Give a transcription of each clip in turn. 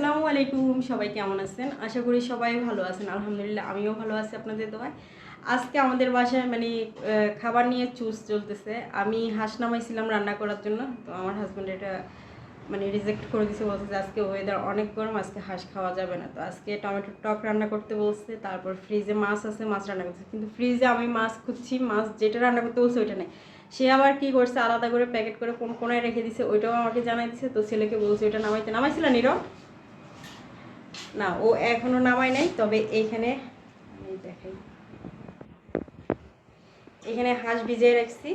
আসসালামু আলাইকুম, সবাই কেমন আছেন? আশা করি সবাই ভালো আছেন। আলহামদুলিল্লাহ আমিও ভালো আছি আপনাদের দোয়ায়। আজকে আমাদের বাসায় খাবার নিয়ে চুজ চলতেছে। আমি হাঁস নামাইছিলাম রান্না করার জন্য, তো আমার হাজব্যান্ড এটা রিজেক্ট করে দিয়েছে, বলছে যে আজকে ওয়েদার অনেক গরম, আজকে হাঁস খাওয়া যাবে না। তো আজকে টমেটোর টক রান্না করতে বলছে, তারপর ফ্রিজে মাছ আছে, মাছ রান্না করছে। কিন্তু ফ্রিজে আমি মাছ খুঁজছি, মাছ যেটা রান্না করতে বলছে ওইটা নেই। সে আবার কি করছে, আলাদা করে প্যাকেট করে কোন কোনায় রেখে দিছে, ওইটাও আমাকে জানাই দিছে। তো ছেলেকে বলছে ওইটা নামাইছিল নীরব না, ও এখনো নামাই নাই। তবে এইখানে দেখাই, এখানে হাঁস ভিজিয়ে রাখছি।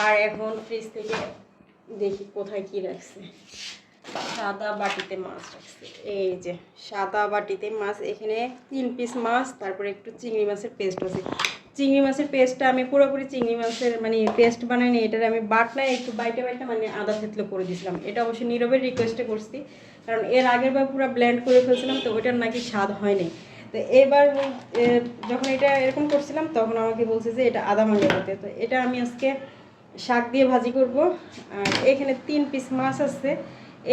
আর এখন ফ্রিজ থেকে দেখি কোথায় কি রাখছে। সাদা বাটিতে মাছ রাখছে, এই যে সাদা বাটিতে মাছ। এখানে 3 পিস মাছ, তারপরে একটু চিংড়ি মাছের পেস্ট আছে। চিংড়ি মাছের পেস্টটা আমি পুরোপুরি চিংড়ি মাছের পেস্ট বানাইনি, এটার আমি বাটনায় একটু বাইটে আদা থেতলো করে দিয়েছিলাম। এটা অবশ্যই নীরবের রিকোয়েস্টে করছি, কারণ এর আগের বার পুরো ব্লেন্ড করে ফেলছিলাম, তো ওইটার নাকি স্বাদ হয়নি। তো এবার যখন এটা এরকম করছিলাম তখন আমাকে বলছে যে এটা আদা ভাঙা দিতে। তো এটা আমি আজকে শাক দিয়ে ভাজি করব। আর এখানে 3 পিস মাছ আছে,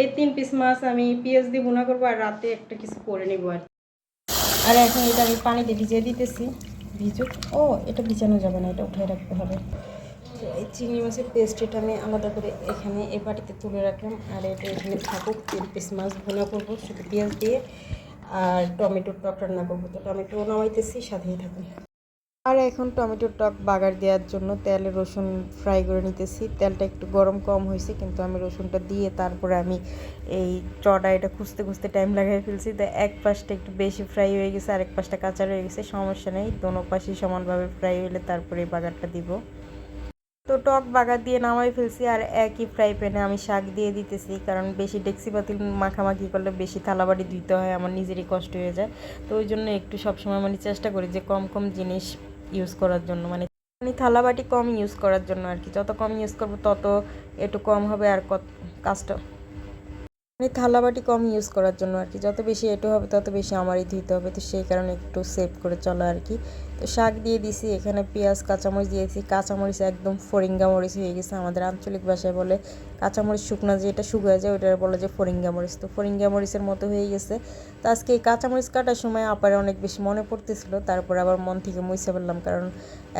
এই 3 পিস মাছ আমি পেঁয়াজ দিয়ে ভুনা করবো, আর রাতে একটা কিছু করে নেবো আর এখন এটা আমি পানিতে ভিজিয়ে দিতেছি। ভিজুক। ও, এটা ভিজানো যাবে না, এটা উঠায় রাখতে হবে। তো এই চিংড়ি মাছের পেস্ট এটা আমি আলাদা করে এখানে এই বাটিতে তুলে রাখলাম। আর এটা এখানে থাকুক। 3 পিস মাছ ভুনা করবো শুধু পেঁয়াজ দিয়ে, আর টমেটোর টক রান্না করবো। তো টমেটো নামাইতেছি, সাথেই থাকুন। আর এখন টমেটোর টক বাগার দেওয়ার জন্য তেলে রসুন ফ্রাই করে নিতেছি। তেলটা একটু গরম কম হয়েছে, কিন্তু আমি রসুনটা দিয়ে তারপরে আমি এই চটা এটা খুঁজতে খুঁজতে টাইম লাগাই ফেলছি। তো এক পাশটা একটু বেশি ফ্রাই হয়ে গেছে, আরেক পাশটা কাঁচা রয়ে গেছে। সমস্যা নেই, দোনো পাশই সমানভাবে ফ্রাই হলে তারপরে এই বাগারটা দিব। তো টক বাগার দিয়ে নামাই ফেলছি। আর একই ফ্রাই প্যানে আমি শাক দিয়ে দিতেছি, কারণ বেশি ডেক্সি পাতিল মাখামাখি করলে বেশি থালাবাড়ি ধুইতে হয়, আমার নিজেরই কষ্ট হয়ে যায়। তো ওই জন্য একটু সবসময় চেষ্টা করি যে কম কম জিনিস ইউজ করার জন্য, থালাবাটি কম ইউজ করার জন্য আর কি। যত কম ইউজ করবো তত একটু কম হবে, আর কাজটা থালাবাটি কম ইউজ করার জন্য আর কি। যত বেশি এটো হবে তত বেশি আমারই ধুইতে হবে, তো সেই কারণে একটু সেভ করে চলো আর কি। তো শাক দিয়ে দিছি, এখানে পেঁয়াজ কাঁচামরিচ দিয়েছি। কাঁচামরিচ একদম ফরিঙ্গা মরিচ হয়ে গেছে, আমাদের আঞ্চলিক ভাষায় বলে কাঁচামরিচ শুকনা যেটা শুকিয়ে যায় ওইটা বলে যে ফরিঙ্গা মরিচ। তো ফরিঙ্গা মরিচের মতো হয়ে গেছে। তো আজকে এই কাঁচামরিচ কাটার সময় আপারে অনেক বেশি মনে পড়তেছিল, তারপর আবার মন থেকে মুছে ফেললাম, কারণ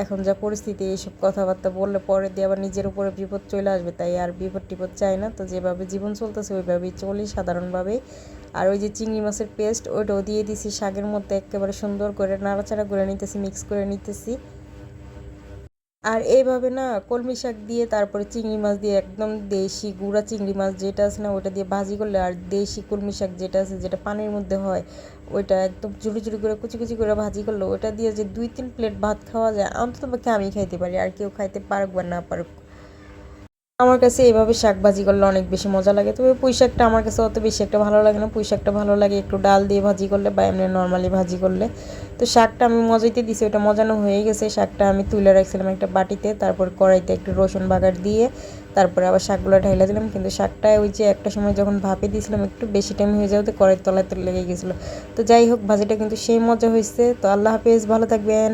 এখন যা পরিস্থিতি এইসব কথাবার্তা বললে পরে দিয়ে আবার নিজের উপরে বিপদ চলে আসবে, তাই আর বিপদ টিপদ চাই না। তো যেভাবে জীবন চলতেছে ওইভাবেই চলি সাধারণভাবেই। আর ওই যে চিংড়ি মাছের পেস্ট ওইটাও দিয়ে দিছি শাকের মধ্যে, একেবারে সুন্দর করে নাড়াচাড়া করে নিতেছি, মিক্স করে নিতেছি। আর এইভাবে না কলমি শাক দিয়ে তারপরে চিংড়ি মাছ দিয়ে একদম দেশি গুঁড়া চিংড়ি মাছ যেটা আছে না ওটা দিয়ে ভাজি করলে, আর দেশি কলমি শাক যেটা আছে যেটা পানির মধ্যে হয় ওইটা একদম চুরি চুরি করে কুচি কুচি করে ভাজি করলে ওটা দিয়ে যে 2-3 প্লেট ভাত খাওয়া যায়, অন্তত পক্ষে আমি খাইতে পারি, আর কেউ খাইতে পারুক বা না পারুক। আমার কাছে এইভাবে শাক ভাজি করলে অনেক বেশি মজা লাগে। তবে পুঁই শাকটা আমার কাছে অত বেশি একটা ভালো লাগে না। পুঁই শাকটা ভালো লাগে একটু ডাল দিয়ে ভাজি করলে বা এমনি নর্মালি ভাজি করলে। তো শাকটা আমি মজাইতে দিছি, ওটা মজানো হয়ে গেছে। শাকটা আমি তুলে রাখছিলাম একটা বাটিতে, তারপর কড়াইতে একটু রসুন বাগার দিয়ে তারপরে আবার শাকগুলো ঢাইলা দিলাম। কিন্তু শাকটা ওই যে একটা সময় যখন ভাপে দিয়েছিলাম একটু বেশি টাইম হয়ে যাওয়াতে কড়াইয়ের তলায় লেগে গেছিলো। তো যাই হোক, ভাজিটা কিন্তু সেই মজা হয়েছে। তো আল্লাহ হাফেজ, ভালো থাকবেন।